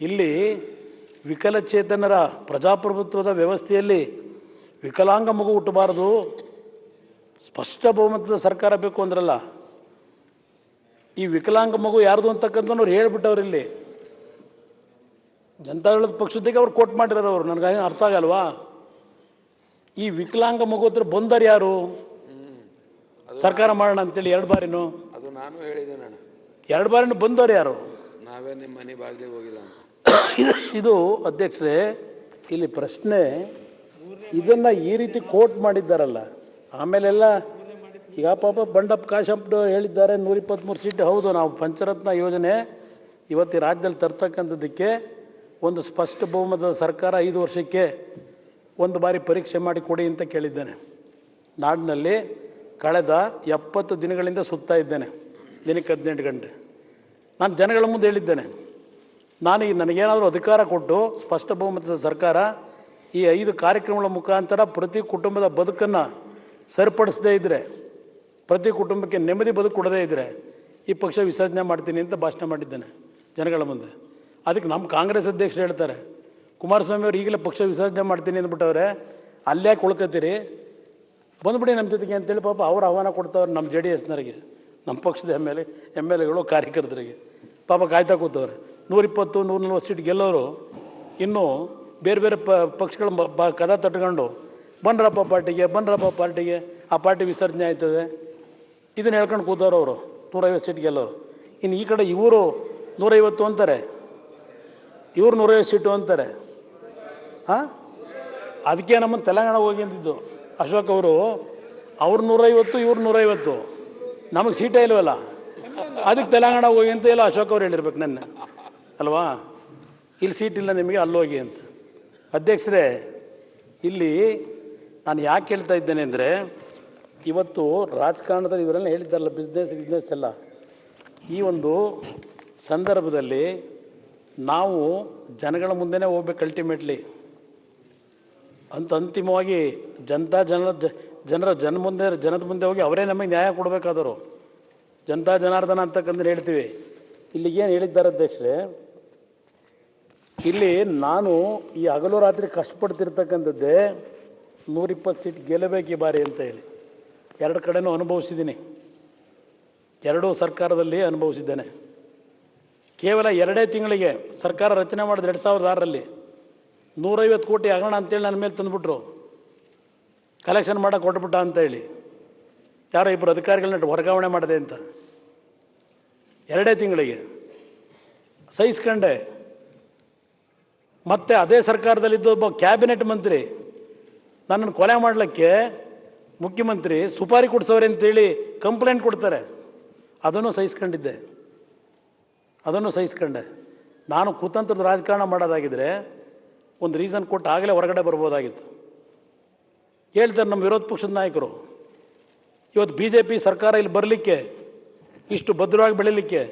ಇಲ್ಲಿ ವಿಕಲಚೇತನರ ಪ್ರಜಾಪ್ರಭುತ್ವದ ವ್ಯವಸ್ಥೆಯಲ್ಲಿ ವಿಕಲಾಂಗ ಮಗು ಹುಟ್ಟಬಾರದು, ಸ್ಪಷ್ಟ ಬಹುಮತದ ಸರ್ಕಾರ ಬೇಕು ಅಂದ್ರಲ್ಲ. ಈ ವಿಕಲಾಂಗ ಮಗು ಯಾರ್ದು ಅಂತಕ್ಕಂಥವ್ರು ಹೇಳ್ಬಿಟ್ಟವ್ರು. ಇಲ್ಲಿ ಜನತಾದಳದ ಪಕ್ಷದಿಗೆ ಅವ್ರು ಕೋಟ್ ಮಾಡಿರೋರು, ನನಗೆ ಅರ್ಥ ಆಗಲ್ವಾ? ಈ ವಿಕಲಾಂಗ ಮಗು ಹತ್ರ ಬಂದರು ಯಾರು? ಸರ್ಕಾರ ಮಾಡೋಣ ಅಂತೇಳಿ 2 ಬಾರಿನೂ ಅದು ನಾನು ಹೇಳಿದೆ. ನಾನು 2 ಬಾರಿನೂ ಬಂದವರು ಯಾರು? ನಾವೇ ನಿಮ್ಮ ಮನೆ ಬಾಗಿಲಿಗೆ ಹೋಗಿಲ್ಲ ಅಂತ. ಇದು ಅಧ್ಯಕ್ಷರೇ, ಇಲ್ಲಿ ಪ್ರಶ್ನೆ ಇದನ್ನು ಈ ರೀತಿ ಕೋಟ್ ಮಾಡಿದ್ದಾರಲ್ಲ. ಆಮೇಲೆಲ್ಲ ಈಗ ಪಾಪ ಬಂಡಪ್ಪ ಕಾಶಪ್ಪ ಹೇಳಿದ್ದಾರೆ 123 ಸೀಟ್. ಹೌದು, ನಾವು ಪಂಚರತ್ನ ಯೋಜನೆ ಇವತ್ತು ರಾಜ್ಯದಲ್ಲಿ ತರ್ತಕ್ಕಂಥದ್ದಕ್ಕೆ ಒಂದು ಸ್ಪಷ್ಟ ಬಹುಮತದ ಸರ್ಕಾರ 5 ವರ್ಷಕ್ಕೆ 1 ಬಾರಿ ಪರೀಕ್ಷೆ ಮಾಡಿ ಕೊಡಿ ಅಂತ ಕೇಳಿದ್ದೇನೆ. ನಾಡಿನಲ್ಲಿ ಕಳೆದ 70 ದಿನಗಳಿಂದ ಸುತ್ತಾ ಇದ್ದೇನೆ, ದಿನಕ್ಕೆ 18 ಗಂಟೆ. ನಾನು ಜನಗಳ ಮುಂದೆ ಹೇಳಿದ್ದೇನೆ, ನನಗೇನಾದರೂ ಅಧಿಕಾರ ಕೊಟ್ಟು ಸ್ಪಷ್ಟ ಬಹುಮತದ ಸರ್ಕಾರ ಈ 5 ಕಾರ್ಯಕ್ರಮಗಳ ಮುಖಾಂತರ ಪ್ರತಿ ಕುಟುಂಬದ ಬದುಕನ್ನು ಸರಿಪಡಿಸದೇ ಇದ್ದರೆ, ಪ್ರತಿ ಕುಟುಂಬಕ್ಕೆ ನೆಮ್ಮದಿ ಬದುಕು ಕೊಡದೇ ಇದ್ದರೆ ಈ ಪಕ್ಷ ವಿಸರ್ಜನೆ ಮಾಡ್ತೀನಿ ಅಂತ ಭಾಷಣ ಮಾಡಿದ್ದೇನೆ ಜನಗಳ ಮುಂದೆ. ಅದಕ್ಕೆ ನಮ್ಮ ಕಾಂಗ್ರೆಸ್ ಅಧ್ಯಕ್ಷರು ಹೇಳ್ತಾರೆ, ಕುಮಾರಸ್ವಾಮಿ ಅವರು ಈಗಲೇ ಪಕ್ಷ ವಿಸರ್ಜನೆ ಮಾಡ್ತೀನಿ ಅಂದ್ಬಿಟ್ಟವ್ರೆ, ಅಲ್ಲೇ ಉಳ್ಕೊತೀರಿ, ಬಂದುಬಿಡಿ ನಮ್ಮ ಜೊತೆಗೆ ಅಂತೇಳಿ ಪಾಪ ಅವ್ರು ಆಹ್ವಾನ ಕೊಡ್ತವ್ರೆ ನಮ್ಮ JDSನವರಿಗೆ, ನಮ್ಮ ಪಕ್ಷದ ಎಮ್ ಎಲ್ ಎಗಳು ಕಾರ್ಯಕರ್ತರಿಗೆ. ಪಾಪ ಕಾಯ್ತಾ ಕೂತವ್ರೆ. 120 140 ಸೀಟ್ ಗೆಲ್ಲೋರು ಇನ್ನೂ ಬೇರೆ ಬೇರೆ ಪಕ್ಷಗಳ ಕದ ತಟ್ಕೊಂಡು ಬನ್ರಪ್ಪ ಪಾರ್ಟಿಗೆ, ಆ ಪಾರ್ಟಿ ವಿಸರ್ಜನೆ ಆಯ್ತದೆ ಇದನ್ನು ಹೇಳ್ಕೊಂಡು ಕೂತವ್ರು ಅವರು. 150 ಸೀಟ್ ಗೆಲ್ಲೋರು. ಇನ್ನು ಈ ಕಡೆ ಇವರು 150 ಅಂತಾರೆ, ಇವ್ರು 150 ಸೀಟು ಅಂತಾರೆ. ಅದಕ್ಕೆ ನಮ್ಮನ್ನು ತೆಲಂಗಾಣ ಹೋಗಿ ಅಂತಿದ್ದು ಅಶೋಕ್ ಅವರು. ಅವ್ರು 150, ಇವ್ರು 150, ನಮಗೆ ಸೀಟೇ ಇಲ್ವಲ್ಲ, ಅದಕ್ಕೆ ತೆಲಂಗಾಣ ಹೋಗಿ ಅಂತ ಇಲ್ಲ ಅಶೋಕ್ ಅವ್ರು ಹೇಳಿರ್ಬೇಕು ನನ್ನ ಅಲ್ವಾ? ಇಲ್ಲಿ ಸೀಟ್ ಇಲ್ಲ ನಿಮಗೆ, ಅಲ್ಲೋಗಿ ಅಂತ. ಅಧ್ಯಕ್ಷರೇ, ಇಲ್ಲಿ ನಾನು ಯಾಕೆ ಹೇಳ್ತಾ ಇದ್ದೇನೆ ಅಂದರೆ, ಇವತ್ತು ರಾಜಕಾರಣದಲ್ಲಿ ಇವರೆಲ್ಲ ಹೇಳಿದ್ದಾರಲ್ಲ ಬಿಸ್ನೆಸ್ ಎಲ್ಲ, ಈ ಒಂದು ಸಂದರ್ಭದಲ್ಲಿ ನಾವು ಜನಗಳ ಮುಂದೆನೇ ಹೋಗ್ಬೇಕು ಅಲ್ಟಿಮೇಟ್ಲಿ ಅಂತ. ಅಂತಿಮವಾಗಿ ಜನದ ಮುಂದೆ ಹೋಗಿ ಅವರೇ ನಮಗೆ ನ್ಯಾಯ ಕೊಡಬೇಕಾದವರು. ಜನತಾ ಜನಾರ್ದನ ಅಂತಕ್ಕಂಥ ಹೇಳ್ತೀವಿ. ಇಲ್ಲಿಗೇನು ಹೇಳಿದ್ದಾರೆ ಅಧ್ಯಕ್ಷರೇ, ಇಲ್ಲಿ ನಾನು ಈ ಹಗಲು ರಾತ್ರಿ ಕಷ್ಟಪಡ್ತಿರ್ತಕ್ಕಂಥದ್ದೇ 120 ಸೀಟ್ ಗೆಲ್ಲಬೇಕು ಈ ಬಾರಿ ಅಂತ ಹೇಳಿ. 2 ಕಡೆನೂ ಅನುಭವಿಸಿದ್ದೀನಿ, 2 ಸರ್ಕಾರದಲ್ಲಿ ಅನುಭವಿಸಿದ್ದೇನೆ. ಕೇವಲ 2 ತಿಂಗಳಿಗೆ ಸರ್ಕಾರ ರಚನೆ ಮಾಡಿದ 2006ರಲ್ಲಿ 150 ಕೋಟಿ ಆಗೋಣ ಅಂತೇಳಿ ನನ್ನ ಮೇಲೆ ತಂದುಬಿಟ್ರು, ಕಲೆಕ್ಷನ್ ಮಾಡೋಕೆ ಕೊಟ್ಬಿಟ್ಟ ಅಂತೇಳಿ. ಯಾರೋ 2 ಅಧಿಕಾರಿಗಳನ್ನ ವರ್ಗಾವಣೆ ಮಾಡಿದೆ ಅಂತ 2 ತಿಂಗಳಿಗೆ ಸಹಿಸ್ಕೊಂಡೆ. ಮತ್ತು ಅದೇ ಸರ್ಕಾರದಲ್ಲಿದ್ದ ಒಬ್ಬ ಕ್ಯಾಬಿನೆಟ್ ಮಂತ್ರಿ ನನ್ನನ್ನು ಕೊಲೆ ಮಾಡಲಿಕ್ಕೆ ಮುಖ್ಯಮಂತ್ರಿ ಸುಪಾರಿ ಕೊಡ್ಸೋರೆ ಅಂತೇಳಿ ಕಂಪ್ಲೇಂಟ್ ಕೊಡ್ತಾರೆ, ಅದನ್ನು ಸಹಿಸ್ಕೊಂಡೆ. ನಾನು ಕುತಂತ್ರದ ರಾಜಕಾರಣ ಮಾಡೋದಾಗಿದ್ದರೆ ಒಂದು ರೀಸನ್ ಕೊಟ್ಟು ಆಗಲೇ ಹೊರಗಡೆ ಬರ್ಬೋದಾಗಿತ್ತು. ಹೇಳ್ತಾರೆ ನಮ್ಮ ವಿರೋಧ ಪಕ್ಷದ ನಾಯಕರು, ಇವತ್ತು BJP ಸರ್ಕಾರ ಇಲ್ಲಿ ಬರಲಿಕ್ಕೆ, ಇಷ್ಟು ಭದ್ರವಾಗಿ ಬೆಳೀಲಿಕ್ಕೆ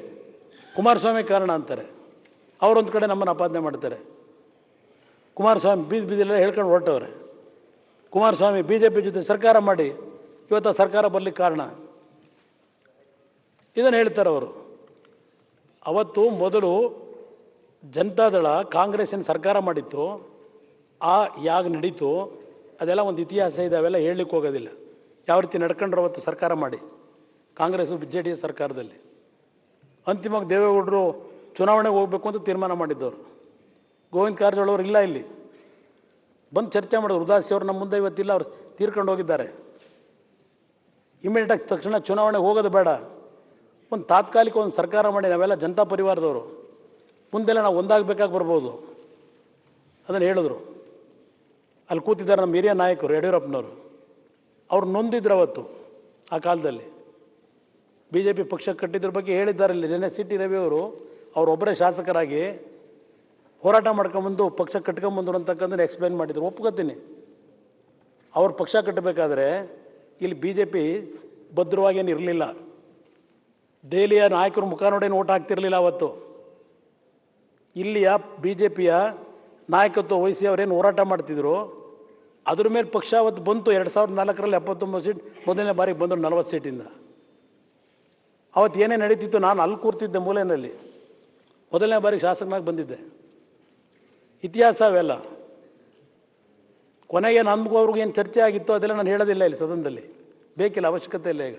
ಕುಮಾರಸ್ವಾಮಿ ಕಾರಣ ಅಂತಾರೆ. ಅವರೊಂದು ಕಡೆ ನಮ್ಮನ್ನು ಅಪಾದನೆ ಮಾಡ್ತಾರೆ. ಕುಮಾರಸ್ವಾಮಿ ಬೀದಿಲೆಲ್ಲ ಹೇಳ್ಕೊಂಡು ಹೊರಟವ್ರೆ. ಕುಮಾರಸ್ವಾಮಿ BJP ಜೊತೆ ಸರ್ಕಾರ ಮಾಡಿ ಇವತ್ತು ಆ ಸರ್ಕಾರ ಬರಲಿಕ್ಕೆ ಕಾರಣ, ಇದನ್ನು ಹೇಳ್ತಾರೆ ಅವರು. ಅವತ್ತು ಮೊದಲು ಜನತಾದಳ ಕಾಂಗ್ರೆಸ್ಸಿನ ಸರ್ಕಾರ ಮಾಡಿತ್ತು, ಯಾಗ ನಡೀತು ಅದೆಲ್ಲ ಒಂದು ಇತಿಹಾಸ ಇದೆ, ಅವೆಲ್ಲ ಹೇಳಲಿಕ್ಕೆ ಹೋಗೋದಿಲ್ಲ. ಯಾವ ರೀತಿ ನಡ್ಕೊಂಡ್ರು ಅವತ್ತು ಸರ್ಕಾರ ಮಾಡಿ ಕಾಂಗ್ರೆಸ್ಸು JDS ಸರ್ಕಾರದಲ್ಲಿ. ಅಂತಿಮವಾಗಿ ದೇವೇಗೌಡರು ಚುನಾವಣೆಗೆ ಹೋಗಬೇಕು ಅಂತ ತೀರ್ಮಾನ ಮಾಡಿದ್ದವರು. ಗೋವಿಂದ ಕಾರಜೋಳ ಅವರು ಇಲ್ಲ, ಇಲ್ಲಿ ಬಂದು ಚರ್ಚೆ ಮಾಡಿದ್ರು. ಉದಾಸಿ ಅವರು ನಮ್ಮ ಮುಂದೆ ಇವತ್ತಿಲ್ಲ, ಅವ್ರು ತೀರ್ಕೊಂಡು ಹೋಗಿದ್ದಾರೆ. ಇಮಿಡಿಯೇಟಾಗಿ ತಕ್ಷಣ ಚುನಾವಣೆಗೆ ಹೋಗೋದು ಬೇಡ, ಒಂದು ತಾತ್ಕಾಲಿಕ ಒಂದು ಸರ್ಕಾರ ಮಾಡಿ ನಾವೆಲ್ಲ ಜನತಾ ಪರಿವಾರದವರು ಮುಂದೆಲ್ಲ ನಾವು ಒಂದಾಗಬೇಕಾಗಿ ಬರ್ಬೋದು ಅದನ್ನು ಹೇಳಿದ್ರು. ಅಲ್ಲಿ ಕೂತಿದ್ದಾರೆ ನಮ್ಮ ಹಿರಿಯ ನಾಯಕರು ಯಡಿಯೂರಪ್ಪನವರು, ಅವ್ರು ನೊಂದಿದ್ರು ಅವತ್ತು. ಆ ಕಾಲದಲ್ಲಿ BJP ಪಕ್ಷ ಕಟ್ಟಿದ್ರ ಬಗ್ಗೆ ಹೇಳಿದ್ದಾರೆ. ಇಲ್ಲಿ ನೆನ್ನೆ CT ರವಿ ಅವರೊಬ್ಬರೇ ಶಾಸಕರಾಗಿ ಹೋರಾಟ ಮಾಡ್ಕೊಂಬಂದು ಪಕ್ಷ ಕಟ್ಕೊಂಬಂದ್ರು ಅಂತಕ್ಕಂಥ ಎಕ್ಸ್ಪ್ಲೈನ್ ಮಾಡಿದ್ರು. ಒಪ್ಕೋತೀನಿ, ಅವ್ರ ಪಕ್ಷ ಕಟ್ಟಬೇಕಾದ್ರೆ ಇಲ್ಲಿ BJP ಭದ್ರವಾಗೇನು ಇರಲಿಲ್ಲ. ದೆಹಲಿಯ ನಾಯಕರು ಮುಖ ನೋಡೇನು ಓಟ್ ಹಾಕ್ತಿರಲಿಲ್ಲ ಅವತ್ತು. ಇಲ್ಲಿಯ BJPಯ ನಾಯಕತ್ವ ವಹಿಸಿ ಅವರೇನು ಹೋರಾಟ ಮಾಡ್ತಿದ್ರು, ಅದ್ರ ಮೇಲೆ ಪಕ್ಷ ಅವತ್ತು ಬಂತು. 2004ರಲ್ಲಿ 79 ಸೀಟ್ ಮೊದಲನೇ ಬಾರಿಗೆ ಬಂದರು 40 ಸೀಟಿಂದ. ಅವತ್ತು ಏನೇ ನಡೀತಿತ್ತು, ನಾನು ಅಲ್ಲಿ ಕೂರ್ತಿದ್ದೆ ಮೂಲೆಯಲ್ಲಿ, ಮೊದಲನೇ ಬಾರಿಗೆ ಶಾಸಕನಾಗಿ ಬಂದಿದ್ದೆ. ಇತಿಹಾಸ ಅವೆಲ್ಲ. ಕೊನೆಗೆ ನಮಗೂ ಅವ್ರಿಗೇನು ಚರ್ಚೆ ಆಗಿತ್ತು ಅದೆಲ್ಲ ನಾನು ಹೇಳೋದಿಲ್ಲ ಇಲ್ಲಿ ಸದನದಲ್ಲಿ, ಬೇಕಿಲ್ಲ, ಅವಶ್ಯಕತೆ ಇಲ್ಲ ಈಗ.